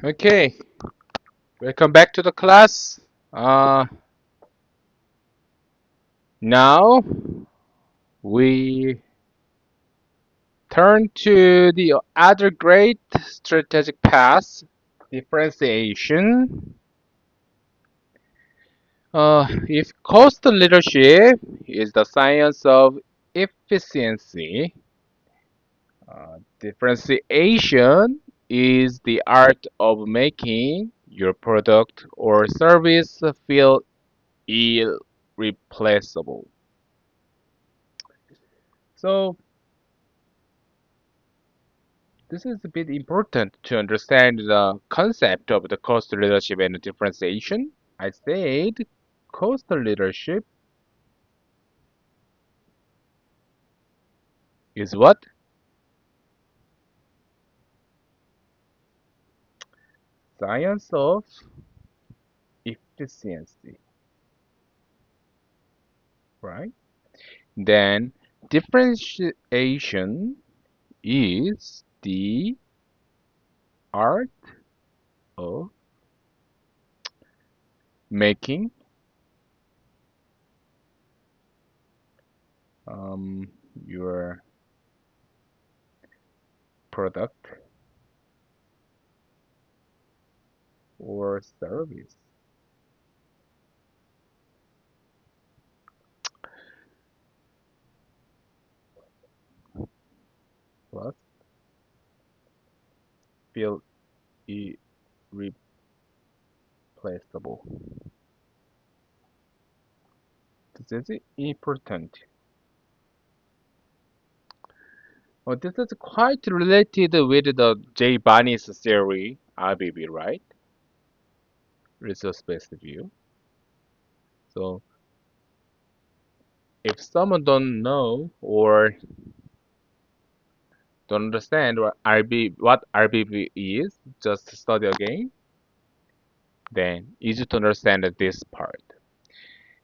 Okay, welcome back to the class. Uh, Now we turn to the other great strategic path, differentiation. If cost leadership is the science of efficiency, differentiation is the art of making your product or service feel irreplaceable. So, this is a bit important to understand the concept of the cost leadership and differentiation. I said cost leadership is what? Science of efficiency, right? Then differentiation is the art of making um, your product or service plus feel irreplaceable. This is important. Oh, this is quite related with the J. Barney's theory, RBB, right? Resource-based view. So if someone don't know or don't understand what RBB is, just study again, then easy to understand this part.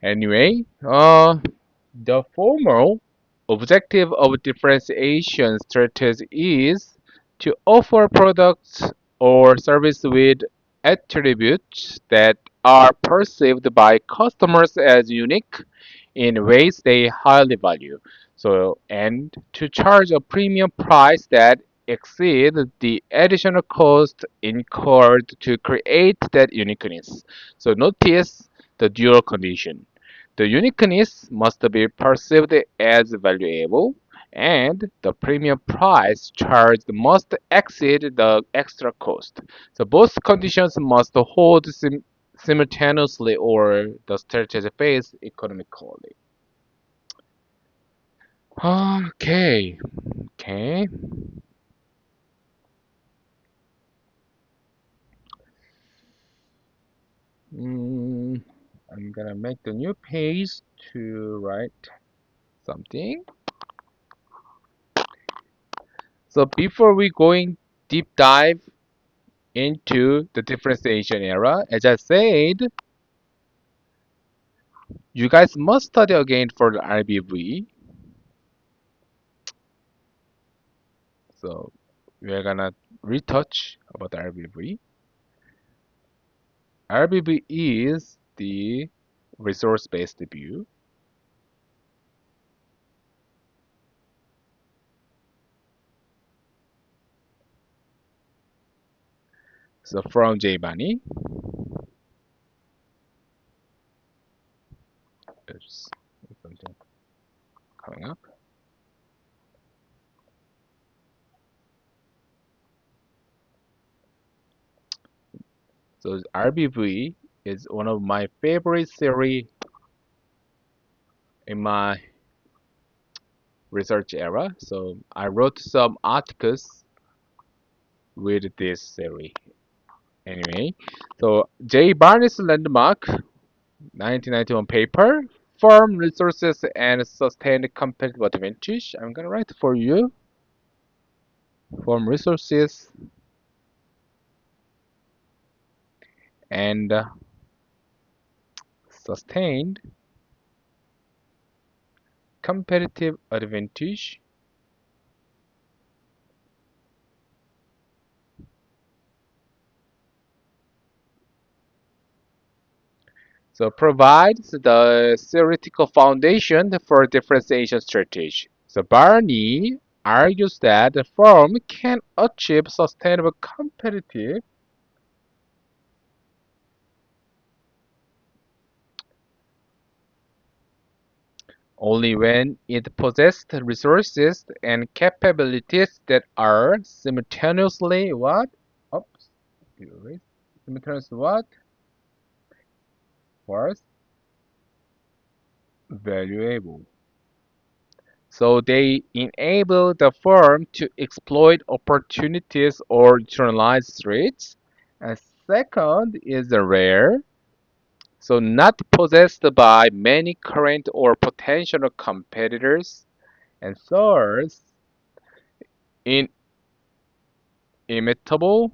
Anyway, the formal objective of differentiation strategy is to offer products or service with attributes that are perceived by customers as unique in ways they highly value. So, and to charge a premium price that exceeds the additional cost incurred to create that uniqueness. So, notice the dual condition. The uniqueness must be perceived as valuable, and the premium price charged must exceed the extra cost. So both conditions must hold simultaneously or the strategy fails economically. Okay, okay. Mm, I'm gonna make the new page to write something. So before we going deep dive into the differentiation era, as I said, you guys must study again for the RBV. So we're gonna retouch about the RBV. RBV is the resource-based view. So from JBunny, oops, something coming up. So RBV is one of my favorite series in my research era. So I wrote some articles with this series. Anyway, so J. Barnes landmark 1991 paper, Firm Resources and Sustained Competitive Advantage. I'm gonna write for you. Firm Resources and Sustained Competitive Advantage. So provides the theoretical foundation for differentiation strategy. So Barney argues that the firm can achieve sustainable competitive only when it possessed resources and capabilities that are simultaneously what? Oops, simultaneously what? Worth valuable. So they enable the firm to exploit opportunities or internalize threats. And second is the rare, so not possessed by many current or potential competitors. And third, inimitable,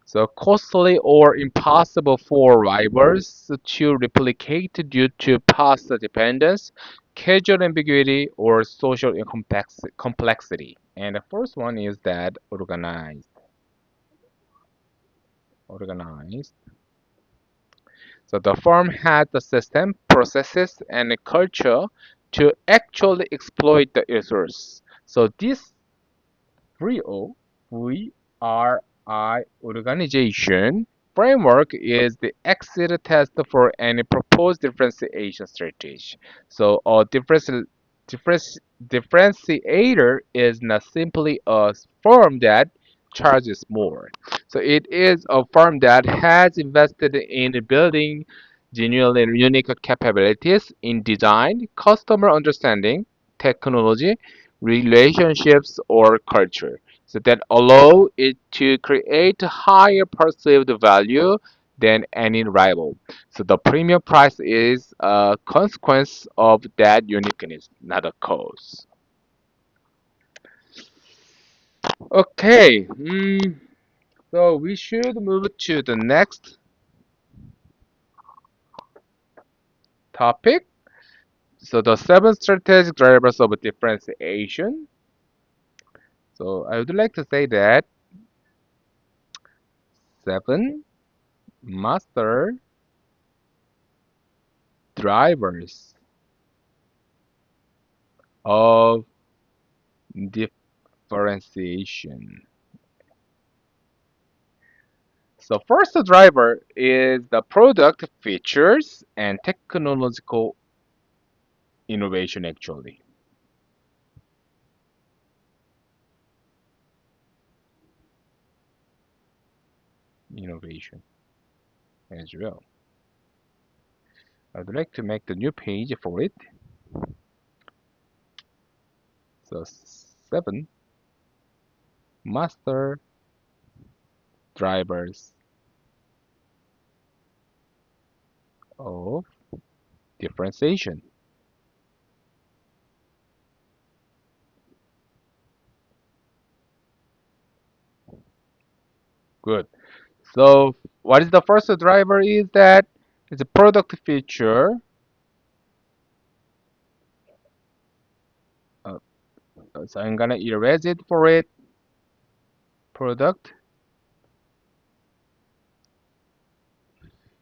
so costly or impossible for rivals to replicate due to past dependence, casual ambiguity, or social complexity. And the first one is that organized. So the firm had the system, processes, and culture to actually exploit the resource. So this VRI organization framework is the exit test for any proposed differentiation strategy. So a difference, differentiator is not simply a firm that charges more. So it is a firm that has invested in building genuinely unique capabilities in design, customer understanding, technology, relationships, or culture, so that allow it to create higher perceived value than any rival. So the premium price is a consequence of that uniqueness, not a cause. Okay, so we should move to the next topic. So the seven strategic drivers of differentiation. So I would like to say that seven master drivers of differentiation. So first driver is the product features and technological innovation actually. Innovation as well. I'd like to make the new page for it. So seven master drivers of differentiation. Good. So what is the first driver is that it's a product feature. Uh, so I'm gonna erase it for it. Product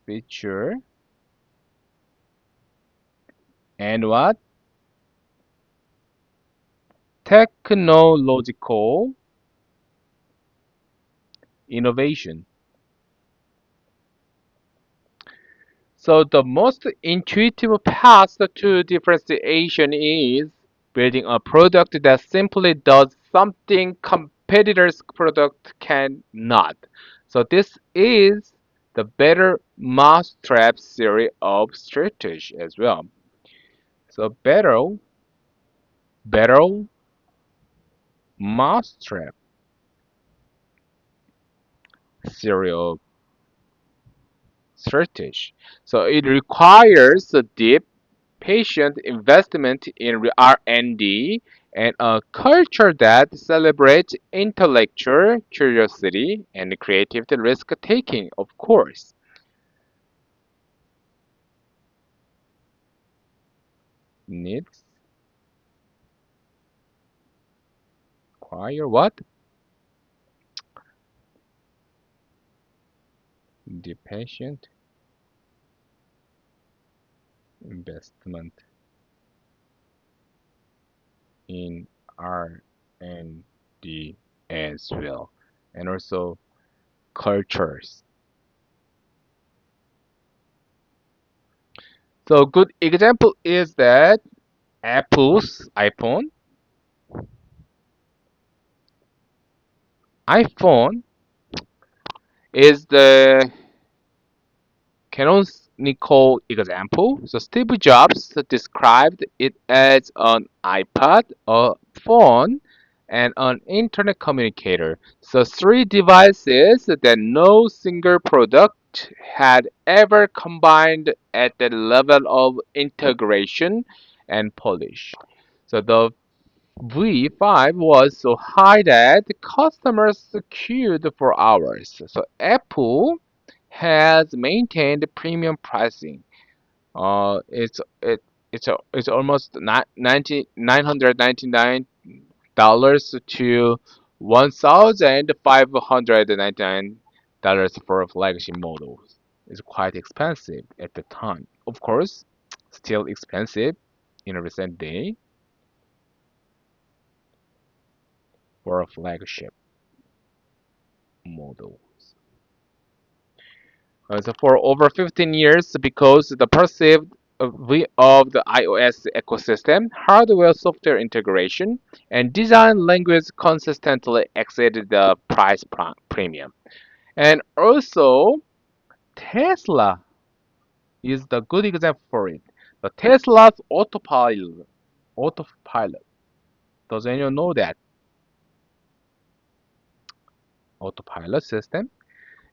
feature and what? Technological innovation. So the most intuitive path to differentiation is building a product that simply does something competitors' product cannot. So this is the better mousetrap theory of strategy as well. So better mousetrap theory of strategy. So it requires a deep patient investment in R&D and a culture that celebrates intellectual curiosity and creative risk taking, of course. Needs require what? The patient investment in R&D as well, and also cultures. So good example is that Apple's iPhone is the canonical example. So Steve Jobs described it as an iPod, a phone, and an internet communicator. So three devices that no single product had ever combined at the level of integration and polish. So the V5 was so high that customers queued for hours. So Apple has maintained premium pricing. It's almost 999 dollars to $1,599 for flagship models. It's quite expensive at the time. Of course, still expensive in a recent day for a flagship model. So for over 15 years, because the perceived view of the iOS ecosystem, hardware software integration, and design language consistently exceeded the price premium. And also, Tesla is the good example for it. The Tesla's autopilot. Does anyone know that autopilot system?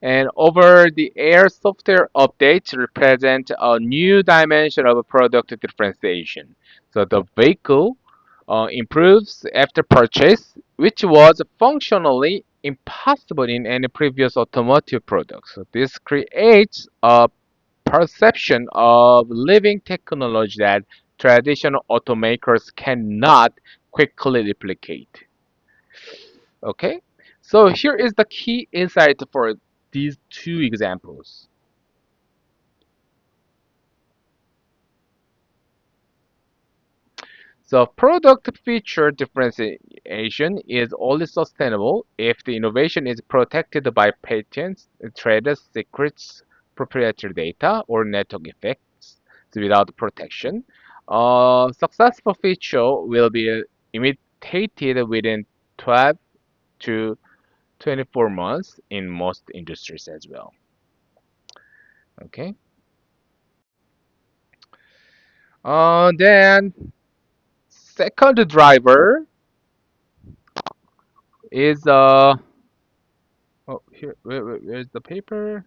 And over-the-air software updates represent a new dimension of product differentiation. So the vehicle improves after purchase, which was functionally impossible in any previous automotive products. So this creates a perception of living technology that traditional automakers cannot quickly replicate. Okay, so here is the key insight for these two examples. So product feature differentiation is only sustainable if the innovation is protected by patents, trade secrets, proprietary data, or network effects. So without protection, a successful feature will be imitated within 12 to 24 months in most industries as well. Okay. Then second driver is oh here where's the paper?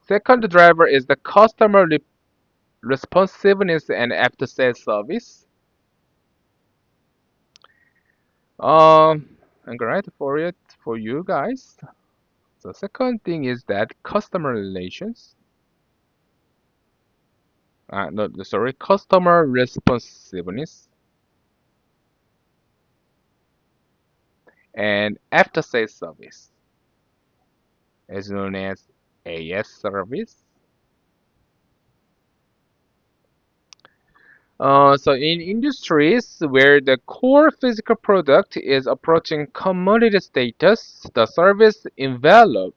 Second driver is the customer responsiveness and after sales service. I'm gonna write for it for you guys. So second thing is that customer relations. No, sorry, customer responsiveness and after sales service, is known as AS service. So in industries where the core physical product is approaching commodity status, the service envelope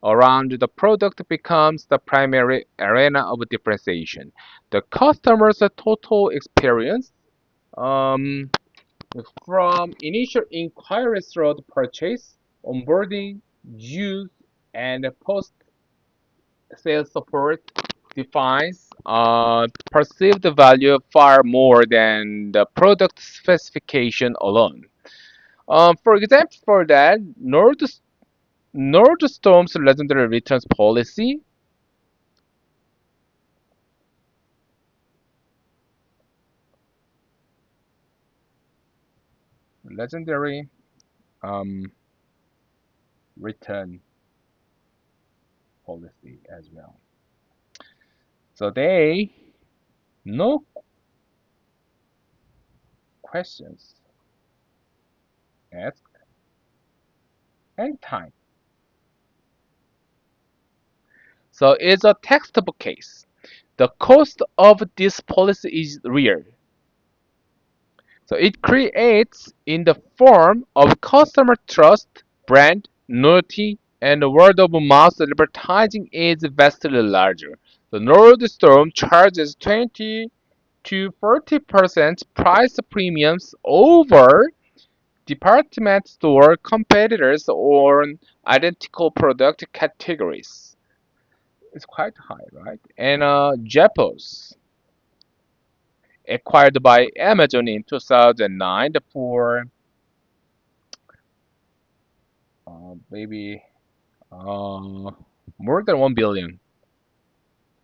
around the product becomes the primary arena of differentiation. The customer's total experience, um, from initial inquiry through the purchase, onboarding, use, and post-sales support defines perceived value far more than the product specification alone. For example, for that, Nordstorm's legendary returns policy, legendary um, return policy as well. So they no questions asked anytime. So it's a textbook case. The cost of this policy is real. So it creates in the form of customer trust, brand loyalty, and the word of mouth advertising is vastly larger. The Nordstrom charges 20 to 40% price premiums over department store competitors on identical product categories. It's quite high, right? And Jappos, acquired by Amazon in 2009 for maybe more than 1 billion,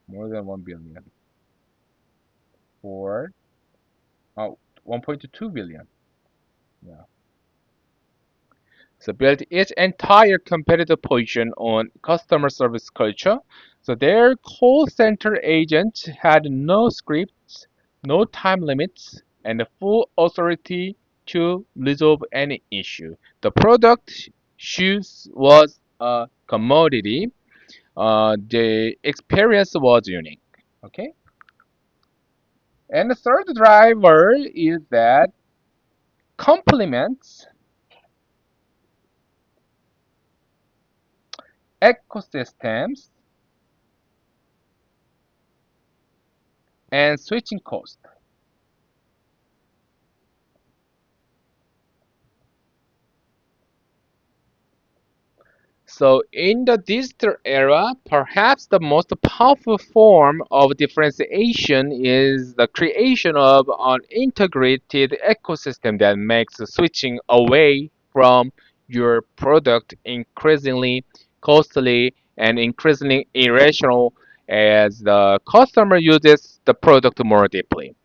more than 1 billion for 1.2 billion. Yeah. So built its entire competitive position on customer service culture. So their call center agents had no scripts, no time limits, and the full authority to resolve any issue. The product shoes was a commodity. The experience was unique. Okay. And the third driver is that complements ecosystems and switching costs. So, in the digital era, perhaps the most powerful form of differentiation is the creation of an integrated ecosystem that makes switching away from your product increasingly costly and increasingly irrational as the customer uses the product more deeply.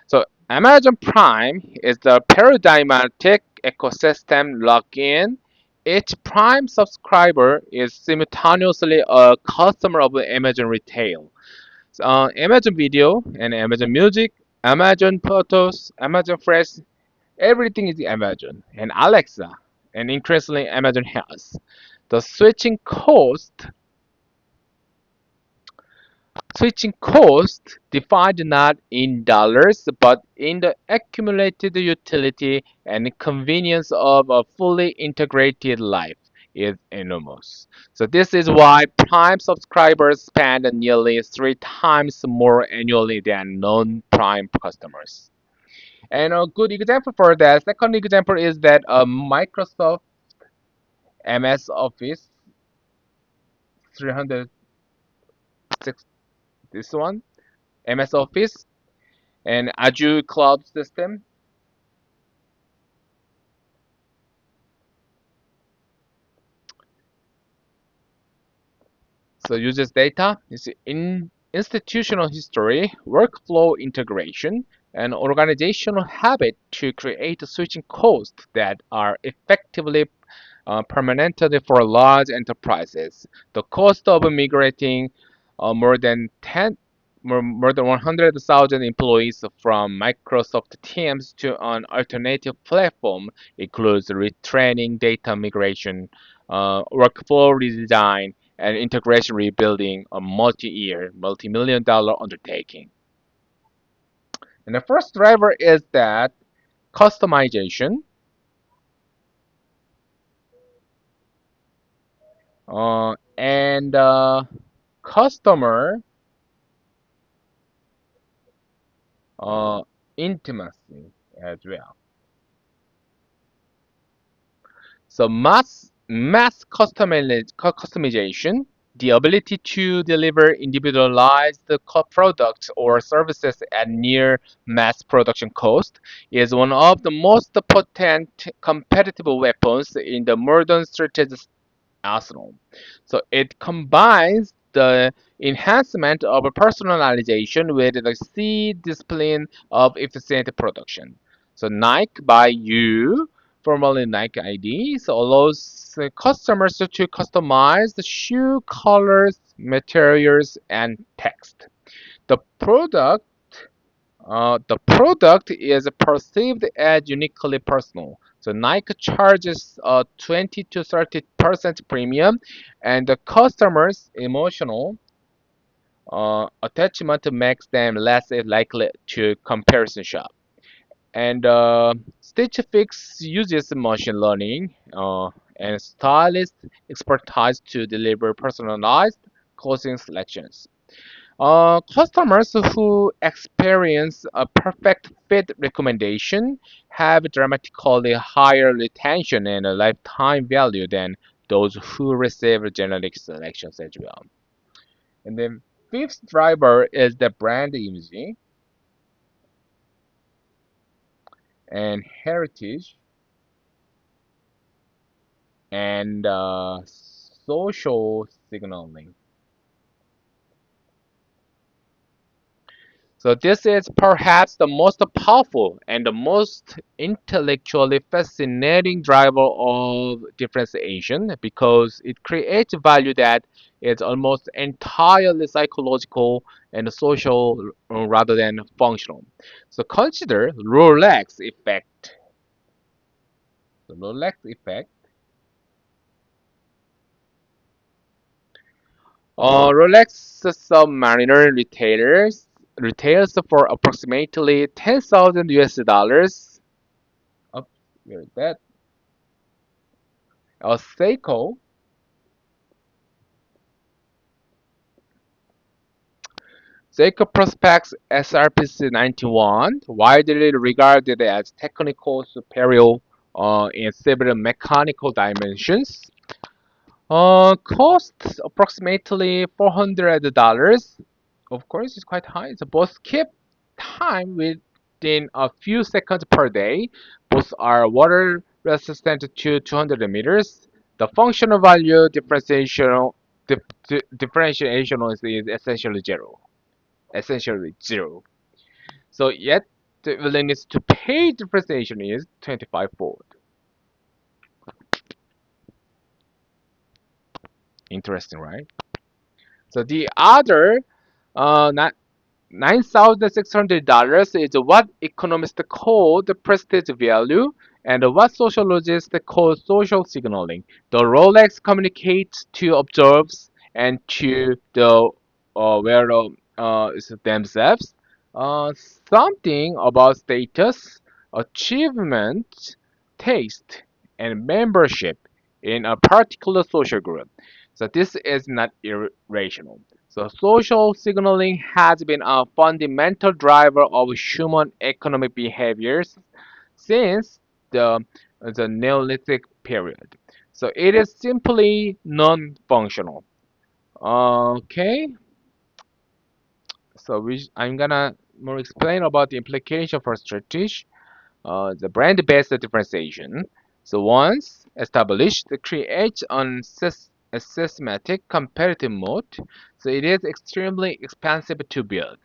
So Amazon Prime is the paradigmatic ecosystem lock-in. Each Prime subscriber is simultaneously a customer of Amazon Retail. So, Amazon Video and Amazon Music, Amazon Photos, Amazon Fresh, everything is Amazon and Alexa, and increasingly Amazon Health. The switching cost defined not in dollars but in the accumulated utility and convenience of a fully integrated life is enormous. So this is why Prime subscribers spend nearly 3 times more annually than non-Prime customers. And a good example for that, second example is that Microsoft MS Office 306, this one, MS Office and Azure Cloud System. So uses data is in institutional history, workflow integration, and organizational habit to create switching costs that are effectively permanently for large enterprises. The cost of migrating more than 10 more than 100,000 employees from Microsoft Teams to an alternative platform includes retraining, data migration, workflow redesign, and integration rebuilding, a multi-year, multi-million dollar undertaking. And the first driver is that customization, and customer uh, intimacy as well. So customization, the ability to deliver individualized products or services at near mass production cost, is one of the most potent competitive weapons in the modern strategic arsenal. So it combines the enhancement of personalization with the C discipline of efficient production. So Nike by You, formerly Nike ID, so allows customers to customize the shoe colors, materials, and text. The product is perceived as uniquely personal. So Nike charges a 20 to 30% premium, and the customer's emotional. attachment makes them less likely to comparison shop. And Stitch Fix uses machine learning and stylist expertise to deliver personalized clothing selections. Customers who experience a perfect fit recommendation have dramatically higher retention and a lifetime value than those who receive generic selections as well. And then fifth driver is the brand image and heritage and social signaling. So this is perhaps the most powerful and the most intellectually fascinating driver of differentiation because it creates value that is almost entirely psychological and social rather than functional. So consider Rolex effect. The Rolex effect. Rolex Submariner retails for approximately 10,000 US dollars. Up where is that? Seiko Prospex SRPC 91, widely regarded as technical superior in several mechanical dimensions. Costs approximately $400. Of course, it's quite high. So both keep time within a few seconds per day. Both are water resistant to 200 meters. The functional value differentiation is essentially zero. Essentially zero. So yet the willingness to pay differentiation is 25-fold. Interesting, right? So the other uh, $9,600 is what economists call the prestige value and what sociologists call social signaling. The Rolex communicates to observers and to the wearer themselves uh, something about status, achievement, taste, and membership in a particular social group. So this is not irrational. So social signaling has been a fundamental driver of human economic behaviors since the Neolithic period. So it is simply non-functional. Okay, so I'm gonna more explain about the implication for strategy. The brand-based differentiation. So once established, it creates a systematic competitive moat. So it is extremely expensive to build.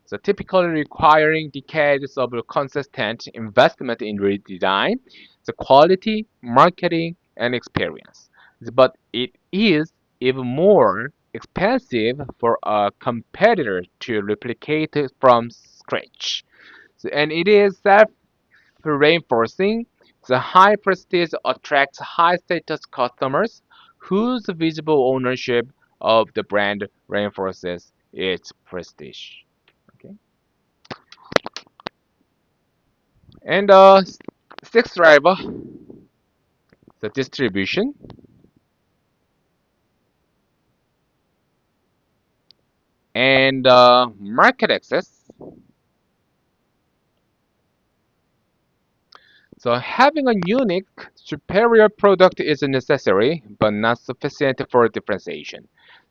So typically requiring decades of consistent investment in redesign, the quality, marketing, and experience. But it is even more expensive for a competitor to replicate it from scratch. So, and it is reinforcing the high prestige attracts high status customers whose visible ownership of the brand reinforces its prestige. Okay. And sixth driver, the distribution and market access. So having a unique, superior product is necessary, but not sufficient for differentiation.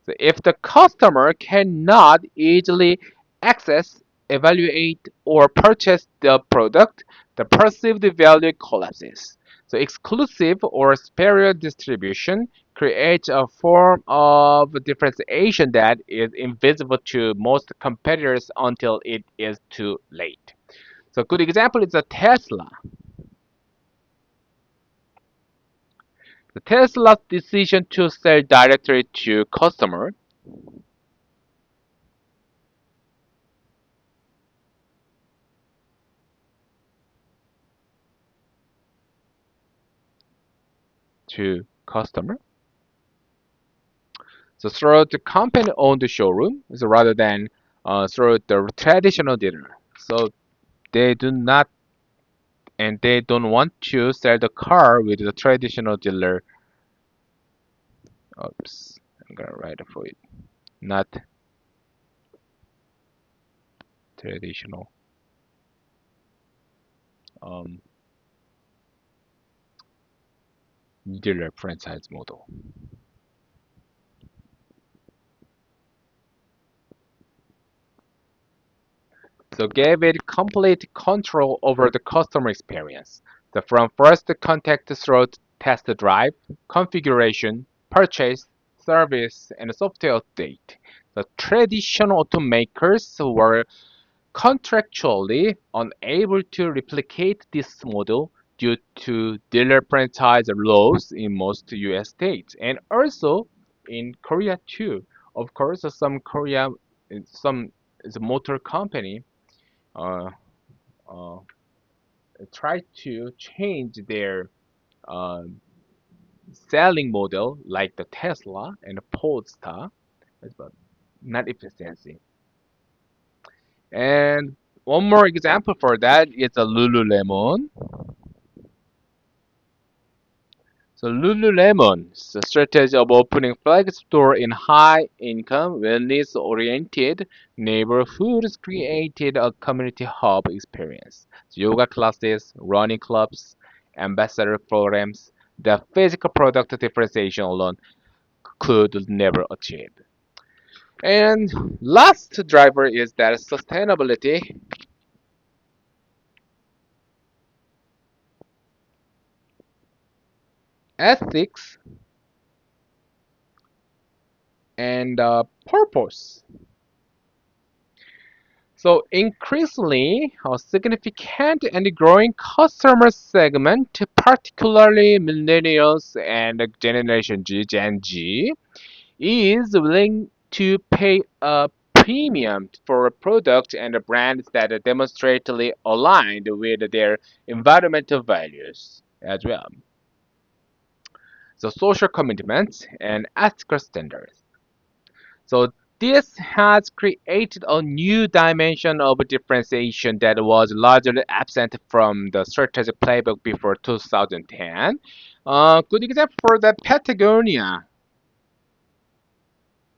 So if the customer cannot easily access, evaluate, or purchase the product, the perceived value collapses. So exclusive or superior distribution creates a form of differentiation that is invisible to most competitors until it is too late. So a good example is a Tesla. The Tesla's decision to sell directly to customer to customer. So through the company-owned showroom, so rather than through the traditional dealer. So they do not and they don't want to sell the car with the traditional dealer. Oops, I'm gonna write it for it. Not traditional um, dealer franchise model. So gave it complete control over the customer experience. So from first contact through test drive, configuration, purchase, service, and software update. The traditional automakers were contractually unable to replicate this model due to dealer franchise laws in most US states and also in Korea too. Of course, some the motor company uh, uh, tried to change their um, selling model like the Tesla and the Polestar, but not efficiency. And one more example for that is a Lululemon. So Lululemon's strategy of opening flagship store in high-income, wellness-oriented neighborhoods created a community hub experience. Yoga classes, running clubs, ambassador programs, the physical product differentiation alone could never achieve. And last driver is that sustainability, ethics, and purpose. So increasingly, a significant and growing customer segment, particularly millennials and Generation G, Gen Z, is willing to pay a premium for a product and a brand that are demonstrably aligned with their environmental values as well. So social commitments and ethical standards. So this has created a new dimension of differentiation that was largely absent from the strategic playbook before 2010. Good example for the Patagonia.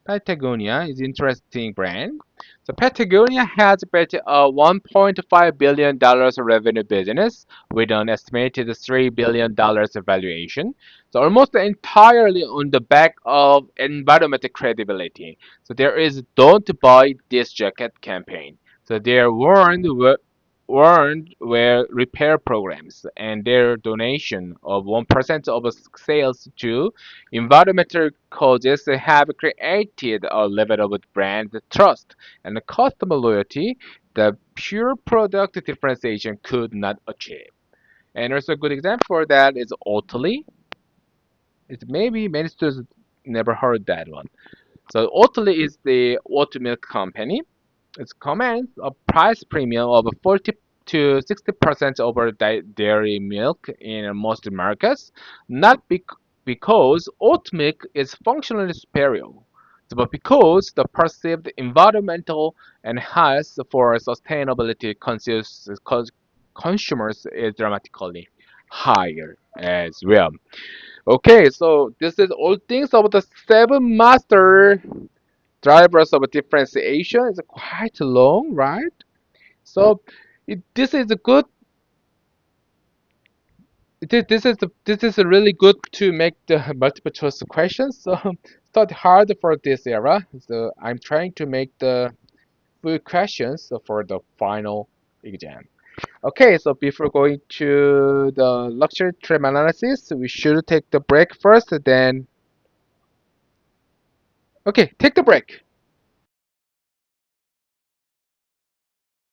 Patagonia is an interesting brand. So Patagonia has built a $1.5 billion revenue business with an estimated $3 billion valuation. So almost entirely on the back of environmental credibility. So there is "Don't buy this jacket" campaign. So their warned were repair programs and their donation of 1% of sales to environmental causes have created a level of brand trust and customer loyalty that pure product differentiation could not achieve. And also a good example for that is Oatly. It's maybe many students never heard that one. So Oatly is the oat milk company. It commands a price premium of 40 to 60% over dairy milk in most markets, not because oat milk is functionally superior, but because the perceived environmental and health for sustainability consumers is dramatically higher as well. Okay, so this is all things about the seven master drivers of differentiation. It's quite long, right? So this is a good. This is really good to make the multiple choice questions. So it's not hard for this era. So I'm trying to make the full questions for the final exam. Okay, so before going to the luxury trim analysis, we should take the break first. Then okay, take the break.